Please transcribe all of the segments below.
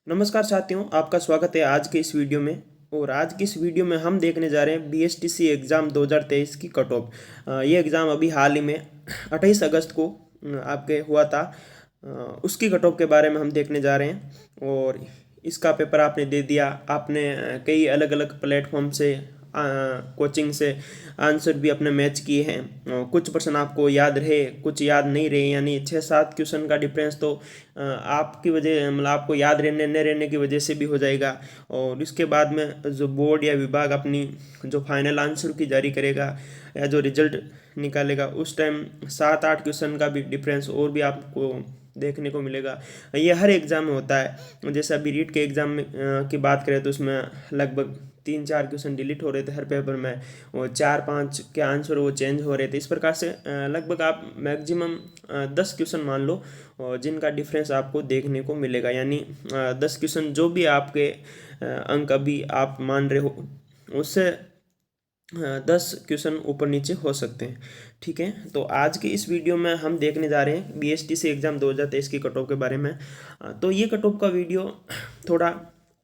नमस्कार साथियों, आपका स्वागत है आज के इस वीडियो में। और आज की इस वीडियो में हम देखने जा रहे हैं बीएसटीसी एग्ज़ाम 2023 की कट ऑफ। ये एग्ज़ाम अभी हाल ही में 28 अगस्त को आपके हुआ था। उसकी कट ऑफ के बारे में हम देखने जा रहे हैं। और इसका पेपर आपने दे दिया, आपने कई अलग अलग प्लेटफॉर्म से कोचिंग से आंसर भी अपने मैच किए हैं। कुछ प्रश्न आपको याद रहे, कुछ याद नहीं रहे, यानी 6-7 क्वेश्चन का डिफरेंस तो आपकी वजह मतलब आपको याद रहने न रहने की वजह से भी हो जाएगा। और इसके बाद में जो बोर्ड या विभाग अपनी जो फाइनल आंसर की जारी करेगा या जो रिजल्ट निकालेगा उस टाइम 7-8 क्वेश्चन का भी डिफरेंस और भी आपको देखने को मिलेगा। ये हर एग्ज़ाम में होता है। जैसे अभी रीट के एग्ज़ाम में की बात करें तो उसमें लगभग 3-4 क्वेश्चन डिलीट हो रहे थे हर पेपर में, और 4-5 के आंसर वो चेंज हो रहे थे। इस प्रकार से लगभग आप मैक्सिमम 10 क्वेश्चन मान लो और जिनका डिफरेंस आपको देखने को मिलेगा। यानी 10 क्वेश्चन जो भी आपके अंक अभी आप मान रहे हो उससे 10 क्वेश्चन ऊपर नीचे हो सकते हैं। ठीक है, तो आज के इस वीडियो में हम देखने जा रहे हैं बीएसटीसी एग्ज़ाम 2023 की कट ऑफ के बारे में। तो ये कट ऑफ का वीडियो थोड़ा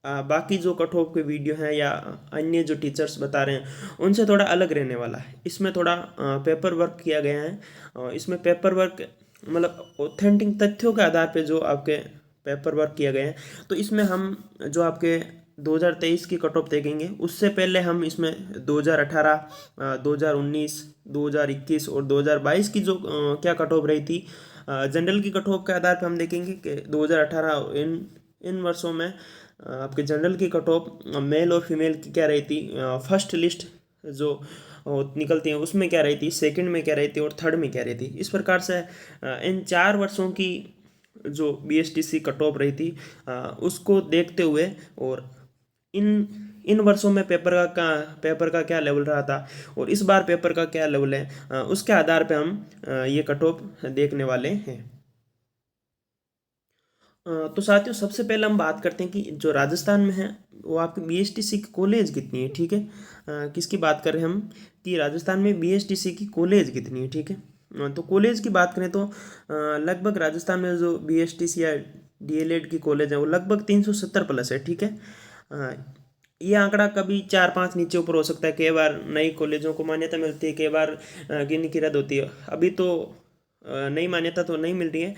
बाकी जो कट ऑफ के वीडियो हैं या अन्य जो टीचर्स बता रहे हैं उनसे थोड़ा अलग रहने वाला है। इसमें थोड़ा पेपर वर्क किया गया है। इसमें पेपर वर्क मतलब ऑथेंटिक तथ्यों के आधार पे जो आपके पेपर वर्क किया गया है। तो इसमें हम जो आपके 2023 की कट ऑफ देखेंगे, उससे पहले हम इसमें 2018, 2019, 2021 और 2022 की जो क्या कट ऑफ रही थी जनरल की कट ऑफ के आधार पर हम देखेंगे कि 2018 इन वर्षों में आपके जनरल की कट ऑफ मेल और फीमेल की क्या रही थी, फर्स्ट लिस्ट जो निकलती है उसमें क्या रही थी, सेकंड में क्या रही थी और थर्ड में क्या रही थी। इस प्रकार से इन 4 वर्षों की जो बीएसटीसी कट ऑफ रही थी उसको देखते हुए और इन इन वर्षों में पेपर का क्या लेवल रहा था और इस बार पेपर का क्या लेवल है, उसके आधार पे हम ये कट ऑफ देखने वाले हैं। तो साथियों, सबसे पहले हम बात करते हैं कि जो राजस्थान में है वो आपकी बीएसटीसी की कॉलेज कितनी है। ठीक है, किसकी बात कर रहे हैं हम कि राजस्थान में बीएसटीसी की कॉलेज कितनी है। ठीक है, तो कॉलेज की बात करें तो लगभग राजस्थान में जो बीएसटीसी या डीएलएड की कॉलेज है वो लगभग 370 प्लस है। ठीक है, ये आंकड़ा कभी 4-5 नीचे ऊपर हो सकता है। कई बार नई कॉलेजों को मान्यता मिलती है, कई बार गिनती की रद्द होती है। अभी तो नई मान्यता तो नहीं मिल रही है।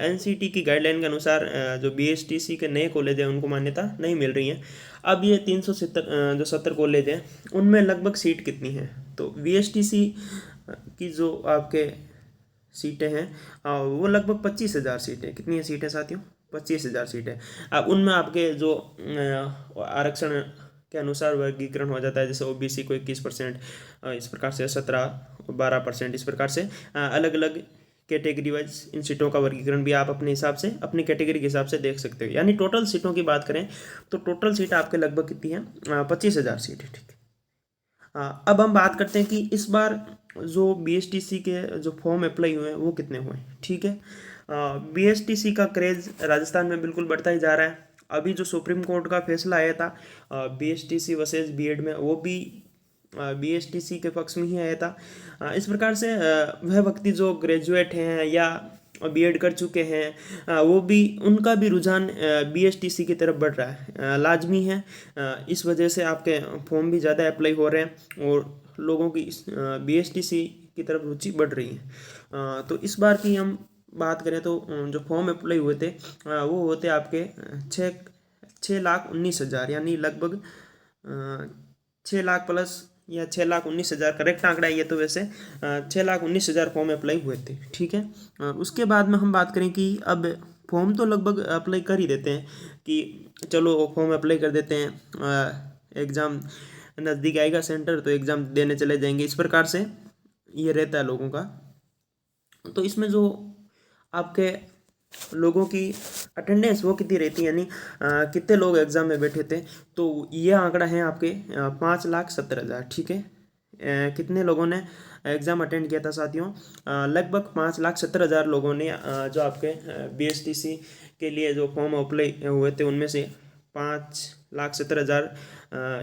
एनसीटी की गाइडलाइन के अनुसार जो बीएसटीसी के नए कॉलेज हैं उनको मान्यता नहीं मिल रही है। अब ये 370 जो 70 कॉलेज हैं उनमें लगभग सीट कितनी है, तो बीएसटीसी की जो आपके सीटें हैं वो लगभग 25,000 सीटें। कितनी है सीटें साथियों? 25,000 सीटें। अब उनमें आपके जो आरक्षण के अनुसार वर्गीकरण हो जाता है। जैसे ओबीसी को 21%, इस प्रकार से 17-12%, इस प्रकार से अलग अलग कैटेगरी वाइज इन सीटों का वर्गीकरण भी आप अपने हिसाब से अपनी कैटेगरी के हिसाब से देख सकते हो। यानी टोटल सीटों की बात करें तो टोटल सीट आपके लगभग कितनी है? 25,000 सीट है। ठीक है, अब हम बात करते हैं कि इस बार जो बीएसटीसी के जो फॉर्म अप्लाई हुए हैं वो कितने हुए हैं। ठीक है, बीएसटीसी का क्रेज राजस्थान में बिल्कुल बढ़ता ही जा रहा है। अभी जो सुप्रीम कोर्ट का फैसला आया था बीएसटीसी वर्सेस बीएड में, वो भी बीएसटीसी के पक्ष में ही आया था। इस प्रकार से वह व्यक्ति जो ग्रेजुएट हैं या बीएड कर चुके हैं वो भी उनका भी रुझान बीएसटीसी की तरफ बढ़ रहा है, लाजमी है। इस वजह से आपके फॉर्म भी ज़्यादा अप्लाई हो रहे हैं और लोगों की बीएसटीसी की तरफ रुचि बढ़ रही है। तो इस बार की हम बात करें तो जो फॉर्म अप्लाई हुए थे वो होते आपके 6,19,000, यानी लगभग 6 लाख प्लस या 6,19,000 करेक्ट आंकड़ा है ये तो। वैसे 6,19,000 फॉर्म अप्लाई हुए थे। ठीक है, उसके बाद में हम बात करें कि अब फॉर्म तो लगभग अप्लाई कर ही देते हैं कि चलो फॉर्म अप्लाई कर देते हैं, एग्ज़ाम नज़दीक आएगा सेंटर तो एग्ज़ाम देने चले जाएंगे, इस प्रकार से ये रहता है लोगों का। तो इसमें जो आपके लोगों की अटेंडेंस वो कितनी रहती है, यानी कितने लोग एग्ज़ाम में बैठे थे, तो ये आंकड़ा है आपके 5,70,000। ठीक है, कितने लोगों ने एग्ज़ाम अटेंड किया था साथियों? लगभग 5,70,000 लोगों ने जो आपके बीएसटीसी के लिए जो फॉर्म अप्लाई हुए थे उनमें से 5,70,000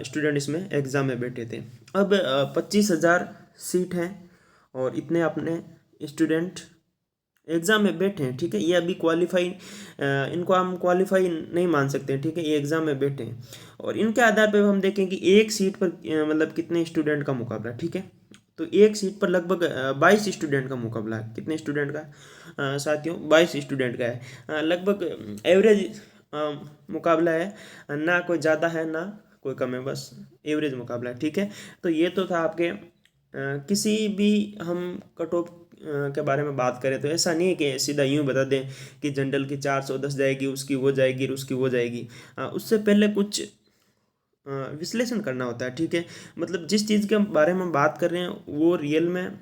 स्टूडेंट इसमें एग्ज़ाम में बैठे थे। अब 25,000 सीट हैं और इतने अपने स्टूडेंट एग्ज़ाम में बैठे हैं, ठीक है, ये अभी क्वालिफाई, इनको हम क्वालिफाई नहीं मान सकते हैं, ठीक है, ये एग्ज़ाम में बैठे हैं। और इनके आधार पर हम देखें कि एक सीट पर मतलब कितने स्टूडेंट का मुकाबला है, ठीक है। तो एक सीट पर लगभग 22 स्टूडेंट का मुकाबला है। कितने स्टूडेंट का साथियों? 22 स्टूडेंट का है। लगभग एवरेज मुकाबला है, ना कोई ज़्यादा है ना कोई कम है, बस एवरेज मुकाबला है, ठीक है। तो ये तो था आपके किसी भी हम कट ऑफ के बारे में बात करें तो ऐसा नहीं है कि सीधा यूं बता दें कि जनरल की 410 जाएगी, उसकी वो जाएगी, उसकी वो जाएगी। उससे पहले कुछ विश्लेषण करना होता है, ठीक है। मतलब जिस चीज़ के बारे में हम बात कर रहे हैं वो रियल में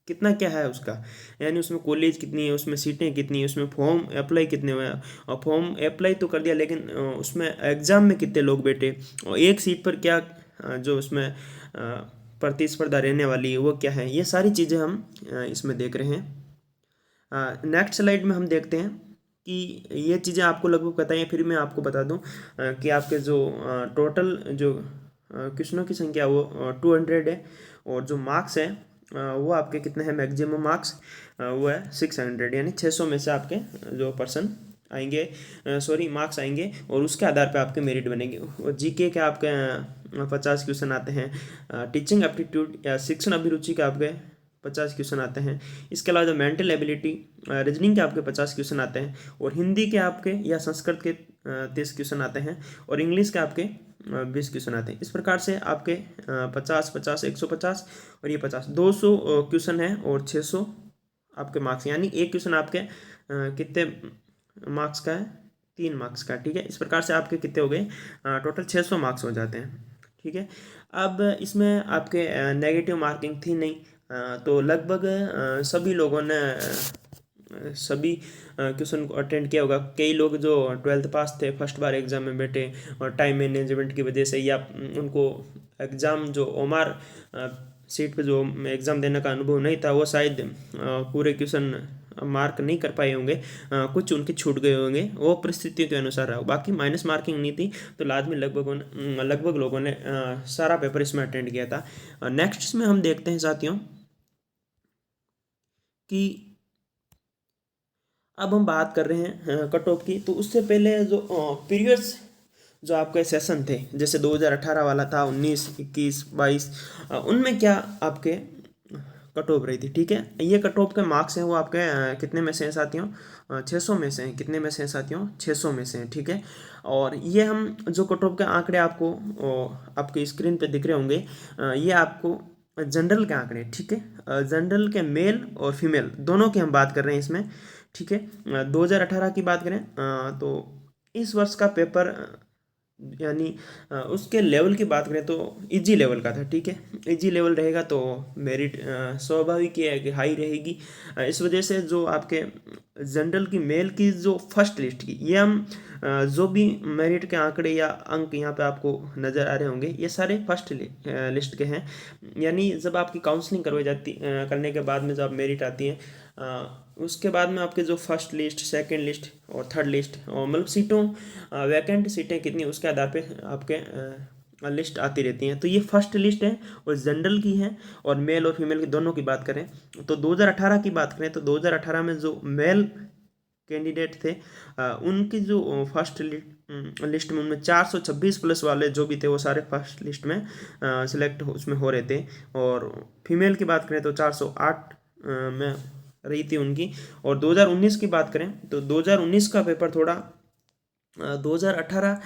कितना क्या है उसका, यानी उसमें कॉलेज कितनी है, उसमें सीटें कितनी है, उसमें फॉर्म अप्लाई कितने हुए हैं, और फॉर्म अप्लाई तो कर दिया लेकिन उसमें एग्ज़ाम में कितने लोग बैठे, और एक सीट पर क्या जो उसमें प्रतिस्पर्धा रहने वाली है वो क्या है, ये सारी चीज़ें हम इसमें देख रहे हैं। नेक्स्ट स्लाइड में हम देखते हैं कि ये चीज़ें आपको लगभग पता है, फिर मैं आपको बता दूं कि आपके जो टोटल जो क्वेश्चनों की संख्या वो 200 है, और जो मार्क्स है वो आपके कितने हैं, मैक्सिमम मार्क्स वो है 600, यानी 600 में से आपके जो पर्सन आएंगे, सॉरी मार्क्स आएंगे, और उसके आधार पे आपके मेरिट बनेंगे। और जीके के आपके 50 क्वेश्चन आते हैं। टीचिंग एप्टीट्यूड या शिक्षण अभिरुचि के आपके 50 क्वेश्चन आते हैं। इसके अलावा जो मेंटल एबिलिटी रीजनिंग के आपके 50 क्वेश्चन आते हैं, और हिंदी के आपके या संस्कृत के 30 क्वेश्चन आते हैं, और इंग्लिश के आपके 20 क्वेश्चन आते हैं। इस प्रकार से आपके 50 50 150 और ये 50 200 क्वेश्चन है, और 600 आपके मार्क्स, यानी एक क्वेश्चन आपके कितने मार्क्स का है, 3 मार्क्स का, ठीक है। इस प्रकार से आपके कितने हो गए, टोटल 600 मार्क्स हो जाते हैं, ठीक है। अब इसमें आपके नेगेटिव मार्किंग थी नहीं, तो लगभग सभी लोगों ने सभी क्वेश्चन को अटेंड किया होगा। कई लोग जो 12th पास थे फर्स्ट बार एग्ज़ाम में बैठे, और टाइम मैनेजमेंट की वजह से या उनको एग्ज़ाम जो ओमार सीट पे जो एग्ज़ाम देने का अनुभव नहीं था, वो शायद पूरे क्वेश्चन मार्क नहीं कर पाए होंगे, कुछ उनके छूट गए होंगे, वो परिस्थितियों के अनुसार रहा। बाकी माइनस मार्किंग नहीं थी, तो लास्ट में लगभग लोगों ने सारा पेपर इसमें अटेंड किया था। नेक्स्ट इसमें हम देखते हैं साथियों कि अब हम बात कर रहे हैं कट ऑफ की, तो उससे पहले जो पीरियड्स जो आपके सेशन थे, जैसे 2018 वाला था, 19 21 22, उनमें क्या आपके कट ऑफ रही थी, ठीक है। ये कट ऑफ के मार्क्स हैं वो आपके कितने में से हैं साथियों, 600 में से हैं। कितने में से हैं साथियों, 600 में से हैं, ठीक है। और ये हम जो कट ऑफ के आंकड़े आपको आपके स्क्रीन पे दिख रहे होंगे, ये आपको जनरल के आंकड़े, ठीक है। जनरल के मेल और फीमेल दोनों की हम बात कर रहे हैं इसमें, ठीक है। 2018 की बात करें तो इस वर्ष का पेपर यानी उसके लेवल की बात करें तो इजी लेवल का था, ठीक है। इजी लेवल रहेगा तो मेरिट स्वाभाविक ही है कि हाई रहेगी। इस वजह से जो आपके जनरल की मेल की जो फर्स्ट लिस्ट की, ये हम जो भी मेरिट के आंकड़े या अंक यहाँ पे आपको नज़र आ रहे होंगे, ये सारे फर्स्ट लिस्ट के हैं। यानी जब आपकी काउंसलिंग करवाई जाती करने के बाद में जब मेरिट आती है, उसके बाद में आपके जो फर्स्ट लिस्ट, सेकंड लिस्ट और थर्ड लिस्ट, और मतलब सीटों वैकेंट सीटें कितनी उसके आधार पे आपके लिस्ट आती रहती हैं। तो ये फर्स्ट लिस्ट है और जनरल की है, और मेल और फीमेल की दोनों की बात करें तो 2018 की बात करें तो 2018 में जो मेल कैंडिडेट थे उनकी जो फर्स्ट लिस्ट में उनमें 426 प्लस वाले जो भी थे वो सारे फर्स्ट लिस्ट में सिलेक्ट उसमें हो रहे थे। और फीमेल की बात करें तो 408 में रही थी उनकी। और 2019 की बात करें तो 2019 का पेपर थोड़ा 2018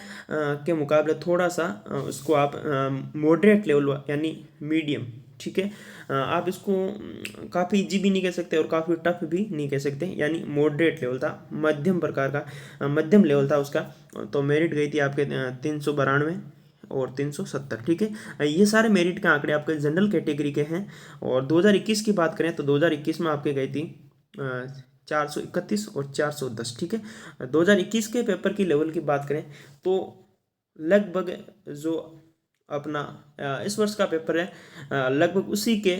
के मुकाबले थोड़ा सा उसको आप मॉडरेट लेवल यानी मीडियम, ठीक है। आप इसको काफ़ी इजी भी नहीं कह सकते और काफ़ी टफ भी नहीं कह सकते, यानी मॉडरेट लेवल था, मध्यम प्रकार का मध्यम लेवल था उसका। तो मेरिट गई थी आपके 392 और 370, ठीक है। ये सारे मेरिट के आंकड़े आपके जनरल कैटेगरी के हैं। और 2021 की बात करें तो 2021 में आपके गई थी 431 और 410, ठीक है। 2021 के पेपर की लेवल की बात करें तो लगभग जो अपना इस वर्ष का पेपर है लगभग उसी के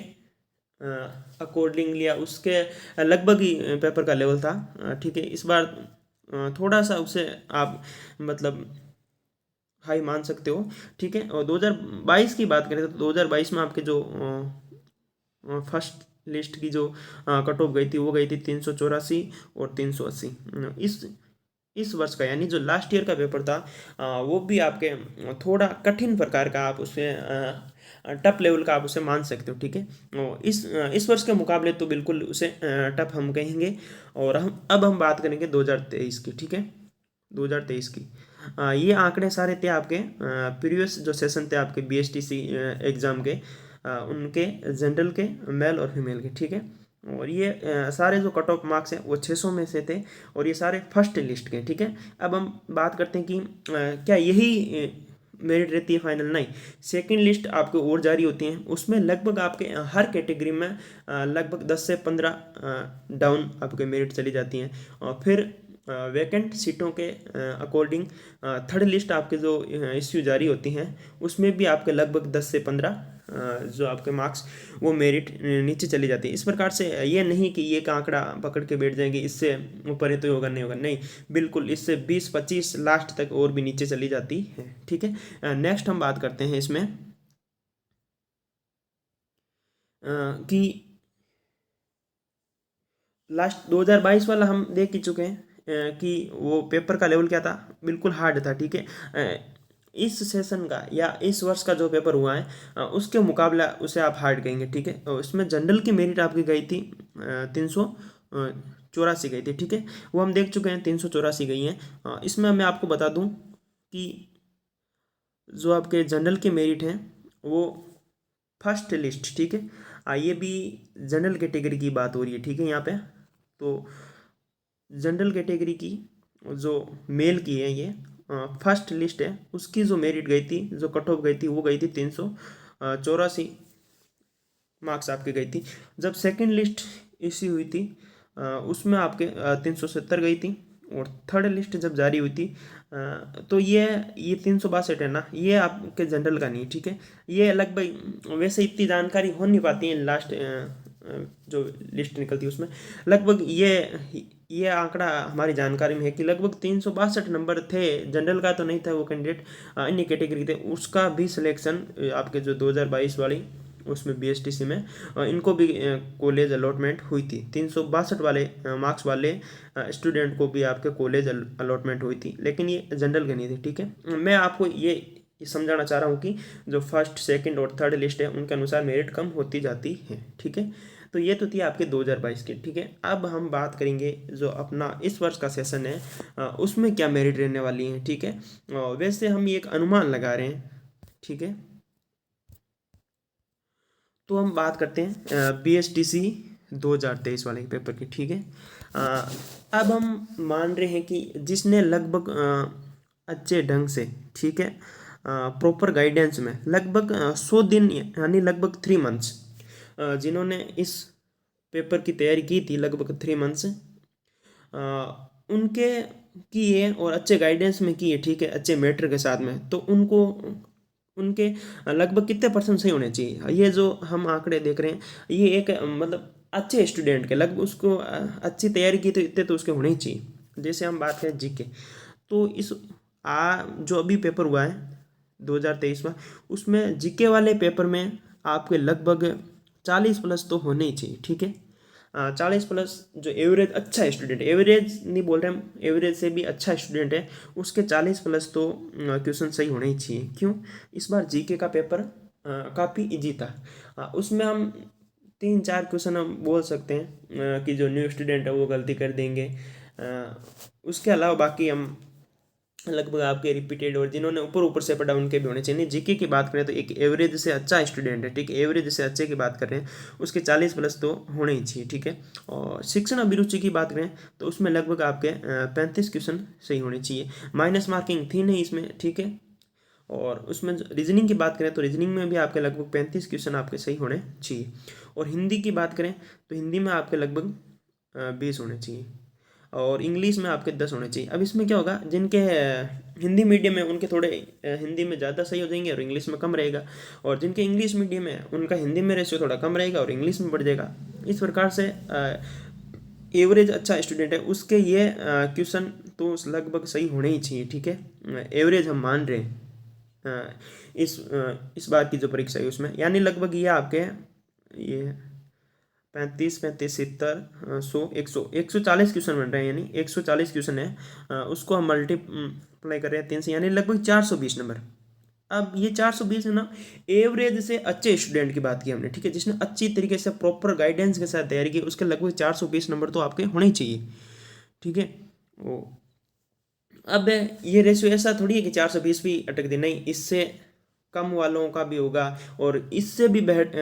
अकॉर्डिंगली या उसके लगभग ही पेपर का लेवल था, ठीक है। इस बार थोड़ा सा उसे आप मतलब हाई मान सकते हो, ठीक है। और 2022 की बात करें तो 2022 में आपके जो फर्स्ट लिस्ट की जो कट ऑफ गई थी वो गई थी 384 और 380। इस वर्ष का यानी जो लास्ट ईयर का पेपर था वो भी आपके थोड़ा कठिन प्रकार का, आप उसे टफ लेवल का आप उसे मान सकते हो, ठीक है। और इस वर्ष के मुकाबले तो बिल्कुल उसे टफ हम कहेंगे। और हम बात करेंगे 2023 की, ठीक है। 2023 की ये आंकड़े सारे थे आपके प्रीवियस जो सेशन थे आपके बीएसटीसी एग्ज़ाम के, उनके जनरल के, मेल और फीमेल के, ठीक है। और ये सारे जो कट ऑफ मार्क्स हैं वो 600 में से थे और ये सारे फर्स्ट लिस्ट के, ठीक है। अब हम बात करते हैं कि क्या यही मेरिट रहती है फाइनल? नहीं, सेकंड लिस्ट आपको और जारी होती हैं, उसमें लगभग आपके हर कैटेगरी में लगभग 10 से 15 डाउन आपके मेरिट चली जाती हैं। और फिर वैकेंट सीटों के अकॉर्डिंग थर्ड लिस्ट आपके जो इश्यू जारी होती हैं उसमें भी आपके लगभग 10 से 15 जो आपके मार्क्स वो मेरिट नीचे चली जाती है। इस प्रकार से ये नहीं कि ये एक आंकड़ा पकड़ के बैठ जाएंगे इससे ऊपर है तो होगा, नहीं होगा, नहीं, बिल्कुल इससे 20-25 लास्ट तक और भी नीचे चली जाती है, ठीक है। नेक्स्ट हम बात करते हैं इसमें कि लास्ट 2022 वाला हम देख ही चुके हैं कि वो पेपर का लेवल क्या था, बिल्कुल हार्ड था, ठीक है। इस सेशन का या इस वर्ष का जो पेपर हुआ है उसके मुकाबला उसे आप हार्ड कहेंगे, ठीक है। और इसमें जनरल की मेरिट आपकी गई थी 384 गई थी, ठीक है। वो हम देख चुके हैं 384 गई हैं। इसमें मैं आपको बता दूं कि जो आपके जनरल की मेरिट हैं वो फर्स्ट लिस्ट, ठीक है। ये भी जनरल कैटेगरी की बात हो रही है, ठीक है। यहाँ पे तो जनरल कैटेगरी की जो मेल की है ये फर्स्ट लिस्ट है, उसकी जो मेरिट गई थी, जो कट ऑफ गई थी वो गई थी 384 मार्क्स आपकी गई थी। जब सेकंड लिस्ट इश्यू हुई थी उसमें आपके 370 गई थी। और थर्ड लिस्ट जब जारी हुई थी तो ये 362 है ना, ये आपके जनरल का नहीं, ठीक है। ये लगभग वैसे इतनी जानकारी हो नहीं पाती है लास्ट जो लिस्ट निकलती है उसमें, लगभग ये आंकड़ा हमारी जानकारी में है कि लगभग 362 नंबर थे। जनरल का तो नहीं था वो कैंडिडेट, अन्य कैटेगरी थे, उसका भी सिलेक्शन आपके जो 2022 वाली उसमें बीएसटीसी में इनको भी कॉलेज अलॉटमेंट हुई थी। 362 वाले मार्क्स वाले स्टूडेंट को भी आपके कॉलेज अलॉटमेंट हुई थी, लेकिन ये जनरल के नहीं थे, ठीक है। मैं आपको ये समझाना चाह रहा हूँ कि जो फर्स्ट सेकंड और थर्ड लिस्ट है उनके अनुसार मेरिट कम होती जाती है, ठीक है। तो ये तो थी आपके 2022 की, ठीक है। अब हम बात करेंगे जो अपना इस वर्ष का सेशन है उसमें क्या मेरिट रहने वाली है, ठीक है। वैसे हम ये एक अनुमान लगा रहे हैं, ठीक है। तो हम बात करते हैं बीएसटीसी 2023 वाले पेपर की, ठीक है। अब हम मान रहे हैं कि जिसने लगभग अच्छे ढंग से, ठीक है, प्रॉपर गाइडेंस में लगभग 100 दिन यानी लगभग 3 मंथ्स जिन्होंने इस पेपर की तैयारी की थी लगभग 3 मंथ्स उनके किए और अच्छे गाइडेंस में किए, ठीक है, अच्छे मेटर के साथ में, तो उनको उनके लगभग कितने परसेंट सही होने चाहिए, ये जो हम आंकड़े देख रहे हैं ये एक मतलब अच्छे स्टूडेंट के लगभग उसको अच्छी तैयारी की तो इतने तो उसके होने ही चाहिए। जैसे हम बात करें जीके, तो इस जो अभी पेपर हुआ है 2023 में, उसमें जीके वाले पेपर में आपके लगभग 40 प्लस तो होने ही चाहिए, ठीक है। 40 प्लस जो एवरेज अच्छा स्टूडेंट, एवरेज नहीं बोल रहे हम, एवरेज से भी अच्छा स्टूडेंट है उसके 40 प्लस तो क्वेश्चन सही होने ही चाहिए। क्यों? इस बार जीके का पेपर काफ़ी इजी था। उसमें हम 3-4 क्वेश्चन हम बोल सकते हैं कि जो न्यू स्टूडेंट है वो गलती कर देंगे। उसके अलावा बाकी हम लगभग आपके रिपीटेड और जिन्होंने ऊपर ऊपर से पढ़ा उनके भी होने चाहिए। नहीं, जीके की बात करें तो एक एवरेज से अच्छा स्टूडेंट है, ठीक है, एवरेज से अच्छे की बात कर रहे हैं, उसके 40 प्लस तो होने ही चाहिए, ठीक है। और शिक्षण अभिरुचि की बात करें तो उसमें लगभग आपके 35 क्वेश्चन सही होने चाहिए। माइनस मार्किंग थी नहीं इसमें, ठीक है। और उसमें रीजनिंग की बात करें तो रीजनिंग में भी आपके लगभग 35 क्वेश्चन आपके सही होने चाहिए। और हिंदी की बात करें तो हिंदी में आपके लगभग 20 होने चाहिए और इंग्लिश में आपके 10 होने चाहिए। अब इसमें क्या होगा, जिनके हिंदी मीडियम में उनके थोड़े हिंदी में ज़्यादा सही हो जाएंगे और इंग्लिश में कम रहेगा, और जिनके इंग्लिश मीडियम है उनका हिंदी में रेशियो थोड़ा कम रहेगा और इंग्लिश में बढ़ जाएगा। इस प्रकार से एवरेज अच्छा स्टूडेंट है उसके ये क्वेश्चन तो लगभग सही होने ही चाहिए, ठीक है। एवरेज हम मान रहे हैं इस बार की जो परीक्षा है उसमें, यानी लगभग ये आपके ये 35 35 70 100 140 क्वेश्चन बन रहे हैं, यानी 140 क्वेश्चन है। उसको हम मल्टीप्लाई कर रहे हैं 3 से, यानी लगभग 420 नंबर। अब ये 420 है ना, एवरेज से अच्छे स्टूडेंट की बात की हमने, ठीक है, जिसने अच्छी तरीके से प्रॉपर गाइडेंस के साथ तैयारी की, उसके लगभग 420 नंबर तो आपके होने ही चाहिए, ठीक है। वो अब ये रेशियो ऐसा थोड़ी है कि 420 भी अटक दे, नहीं, इससे कम वालों का भी होगा और इससे भी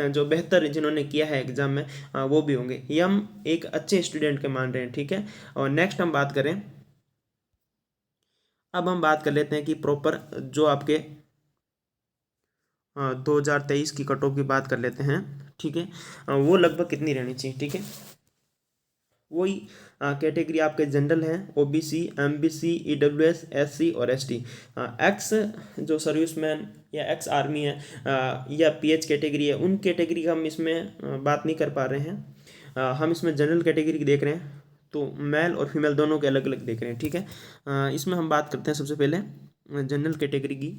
जो बेहतर जिन्होंने किया है एग्जाम में वो भी होंगे। ये हम एक अच्छे स्टूडेंट के मान रहे हैं, ठीक है। और नेक्स्ट हम बात करें, अब हम बात कर लेते हैं कि प्रॉपर जो आपके 2023 की कट ऑफ की बात कर लेते हैं, ठीक है। वो लगभग कितनी रहनी चाहिए, ठीक है। वही कैटेगरी आपके जनरल हैं, ओबीसी, एमबीसी, ईडब्ल्यूएस, एससी और एसटी। एक्स जो सर्विसमैन या एक्स आर्मी है या पीएच कैटेगरी है, उन कैटेगरी का हम इसमें बात नहीं कर पा रहे हैं। हम इसमें जनरल कैटेगरी की देख रहे हैं, तो मेल और फीमेल दोनों के अलग अलग देख रहे हैं, ठीक है। इसमें हम बात करते हैं सबसे पहले जनरल कैटेगरी की।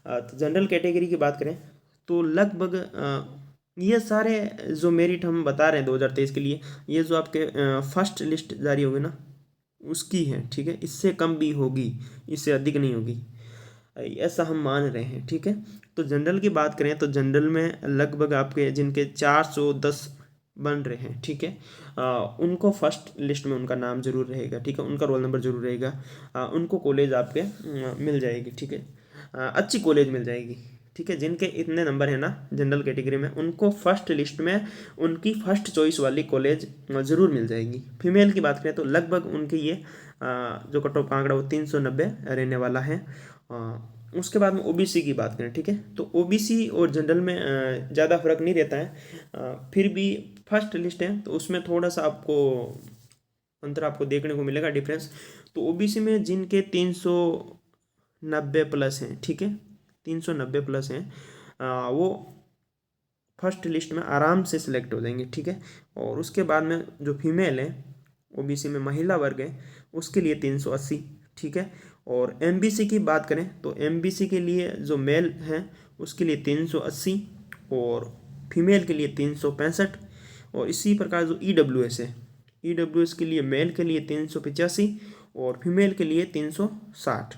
तो जनरल कैटेगरी की बात करें तो लगभग ये सारे जो मेरिट हम बता रहे हैं 2023 के लिए, ये जो आपके फर्स्ट लिस्ट जारी होगी ना उसकी है, ठीक है। इससे कम भी होगी, इससे अधिक नहीं होगी, ऐसा हम मान रहे हैं, ठीक है। तो जनरल की बात करें तो जनरल में लगभग आपके जिनके 410 बन रहे हैं, ठीक है, उनको फर्स्ट लिस्ट में उनका नाम जरूर रहेगा, ठीक है, उनका रोल नंबर जरूर रहेगा। उनको कॉलेज आपके मिल जाएगी, ठीक है, अच्छी कॉलेज मिल जाएगी, ठीक है। जिनके इतने नंबर है ना जनरल कैटेगरी में, उनको फर्स्ट लिस्ट में उनकी फर्स्ट चॉइस वाली कॉलेज ज़रूर मिल जाएगी। फीमेल की बात करें तो लगभग उनके ये जो कट ऑफ आंकड़ा वो 390 रहने वाला है। उसके बाद में ओबीसी की बात करें, ठीक है, तो ओबीसी और जनरल में ज़्यादा फर्क नहीं रहता है, फिर भी फर्स्ट लिस्ट है तो उसमें थोड़ा सा आपको अंतर आपको देखने को मिलेगा, डिफरेंस। तो ओबीसी में जिनके 390 प्लस हैं, ठीक है, 390 प्लस हैं, वो फर्स्ट लिस्ट में आराम से सिलेक्ट हो जाएंगे, ठीक है। और उसके बाद में जो फीमेल है ओबीसी में महिला वर्ग है उसके लिए 380, ठीक है। और एमबीसी की बात करें तो एमबीसी के लिए जो मेल हैं उसके लिए 380 और फीमेल के लिए 365। और इसी प्रकार जो ईडब्ल्यूएस है, ईडब्ल्यूएस के लिए मेल के लिए 385 और फीमेल के लिए 360।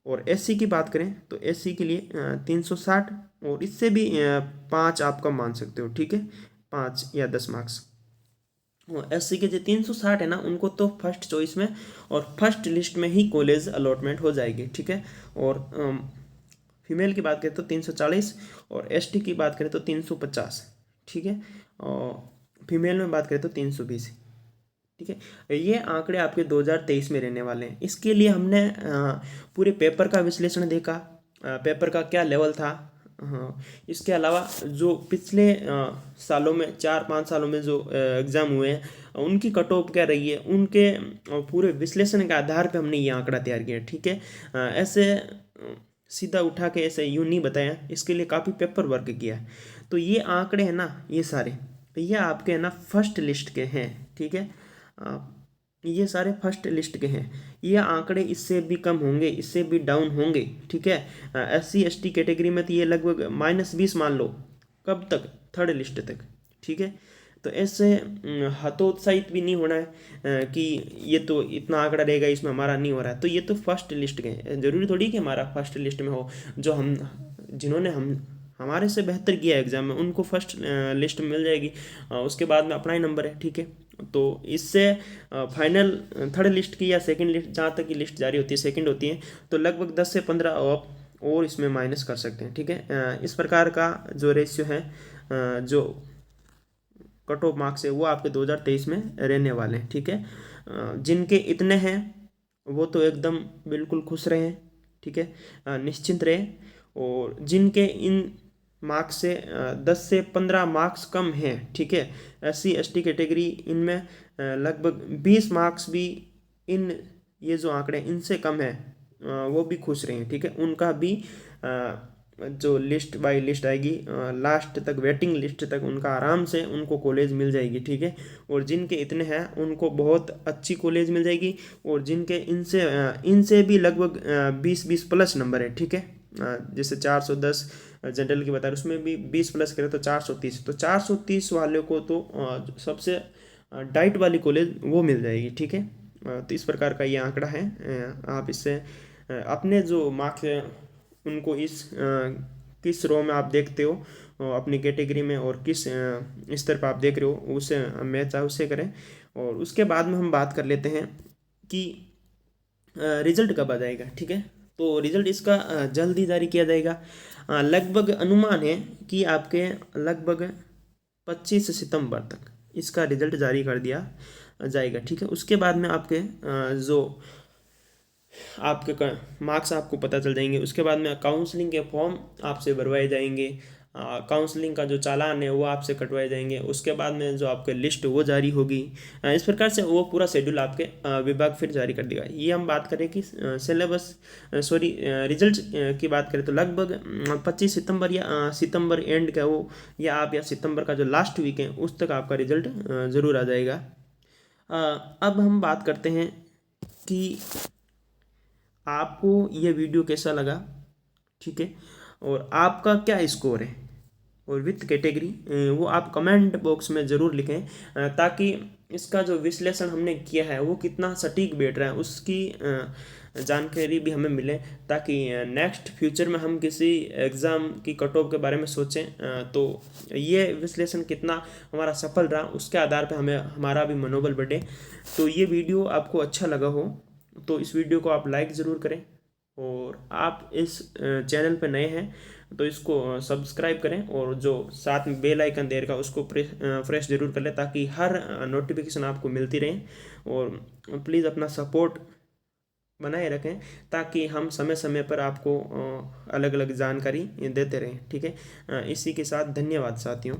और एससी की बात करें तो एससी के लिए 360 और इससे भी 5 आप कम मान सकते हो, ठीक है, 5 या 10 मार्क्स। एससी के जो 360 है ना उनको तो फर्स्ट चॉइस में और फर्स्ट लिस्ट में ही कॉलेज अलॉटमेंट हो जाएगी, ठीक है। और फीमेल की बात करें तो 340 और एसटी की बात करें तो 350, ठीक है। और फीमेल में बात करें तो 320, ठीक है। ये आंकड़े आपके 2023 में रहने वाले हैं। इसके लिए हमने पूरे पेपर का विश्लेषण देखा, पेपर का क्या लेवल था। हाँ, इसके अलावा जो पिछले सालों में 4-5 सालों में जो एग्ज़ाम हुए हैं उनकी कट ऑफ क्या रही है, उनके पूरे विश्लेषण के आधार पे हमने ये आंकड़ा तैयार किया, ठीक है। ऐसे सीधा उठा के ऐसे यूँ नहीं बताया, इसके लिए काफ़ी पेपर वर्क किया है। तो ये आंकड़े हैं ना, ये सारे ये आपके है ना फर्स्ट लिस्ट के हैं, ठीक है। ये सारे फर्स्ट लिस्ट के हैं। ये आंकड़े इससे भी कम होंगे, इससे भी डाउन होंगे, ठीक है। SC ST कैटेगरी में तो ये लगभग -20 मान लो, कब तक, थर्ड लिस्ट तक, ठीक है। तो ऐसे हतोत्साहित भी नहीं होना है कि ये तो इतना आंकड़ा रहेगा इसमें हमारा नहीं हो रहा है। तो ये तो फर्स्ट लिस्ट के हैं, जरूरी थोड़ी कि हमारा फर्स्ट लिस्ट में हो। जो जिन्होंने हमारे से बेहतर किया एग्जाम में उनको फर्स्ट लिस्ट में मिल जाएगी, उसके बाद में अपना ही नंबर है, ठीक है। तो इससे फाइनल थर्ड लिस्ट की या सेकंड लिस्ट, जहाँ तक की लिस्ट जारी होती है सेकंड होती है, तो लगभग 10 से 15 और इसमें माइनस कर सकते हैं, ठीक है। इस प्रकार का जो रेशियो है, जो कट ऑफ मार्क्स है वो आपके 2023 में रहने वाले हैं, ठीक है। जिनके इतने हैं वो तो एकदम बिल्कुल खुश रहें, ठीक है, निश्चिंत रहें। और जिनके इन मार्क्स से 10 से 15 मार्क्स कम हैं, ठीक है, SC ST कैटेगरी, इनमें लगभग 20 मार्क्स भी इन ये जो आंकड़े इनसे कम है वो भी खुश रहें, ठीक है। उनका भी जो लिस्ट बाय लिस्ट आएगी लास्ट तक, वेटिंग लिस्ट तक उनका आराम से उनको कॉलेज मिल जाएगी, ठीक है। और जिनके इतने हैं उनको बहुत अच्छी कॉलेज मिल जाएगी। और जिनके इनसे भी लगभग 20 प्लस नंबर है, ठीक है, जैसे 410 जनरल की बता रहे उसमें भी 20 प्लस करें तो 430, तो 430 वाले को तो सबसे डाइट वाली कॉलेज वो मिल जाएगी, ठीक है। तो इस प्रकार का ये आंकड़ा है। आप इससे अपने जो मार्क्स हैं उनको किस रो में आप देखते हो अपनी कैटेगरी में, और किस स्तर पर आप देख रहे हो उसे मैच है उससे करें। और उसके बाद में हम बात कर लेते हैं कि रिजल्ट कब आ जाएगा, ठीक है। तो रिजल्ट इसका जल्द ही जारी किया जाएगा। लगभग अनुमान है कि आपके लगभग 25 सितंबर तक इसका रिजल्ट जारी कर दिया जाएगा, ठीक है। उसके बाद में आपके जो आपके मार्क्स आपको पता चल जाएंगे। उसके बाद में काउंसलिंग के फॉर्म आपसे भरवाए जाएंगे, काउंसलिंग का जो चालान है वो आपसे कटवाए जाएंगे। उसके बाद में जो आपके लिस्ट वो जारी होगी। इस प्रकार से वो पूरा शेड्यूल आपके विभाग फिर जारी कर देगा। ये हम बात करें कि सिलेबस रिजल्ट की बात करें तो लगभग 25 सितंबर या सितंबर एंड का वो, या आप या सितंबर का जो लास्ट वीक है उस तक आपका रिजल्ट ज़रूर आ जाएगा। अब हम बात करते हैं कि आपको ये वीडियो कैसा लगा, ठीक है, और आपका क्या स्कोर है और विथ कैटेगरी वो आप कमेंट बॉक्स में ज़रूर लिखें, ताकि इसका जो विश्लेषण हमने किया है वो कितना सटीक बैठ रहा है उसकी जानकारी भी हमें मिले, ताकि नेक्स्ट फ्यूचर में हम किसी एग्ज़ाम की कट ऑफ के बारे में सोचें तो ये विश्लेषण कितना हमारा सफल रहा उसके आधार पर हमें हमारा भी मनोबल बढ़े। तो ये वीडियो आपको अच्छा लगा हो तो इस वीडियो को आप लाइक ज़रूर करें, और आप इस चैनल पर नए हैं तो इसको सब्सक्राइब करें, और जो साथ में बेल आइकन दे रखा उसको प्रेस जरूर कर लें ताकि हर नोटिफिकेशन आपको मिलती रहे। और प्लीज़ अपना सपोर्ट बनाए रखें ताकि हम समय समय पर आपको अलग अलग जानकारी देते रहें, ठीक है। इसी के साथ धन्यवाद साथियों।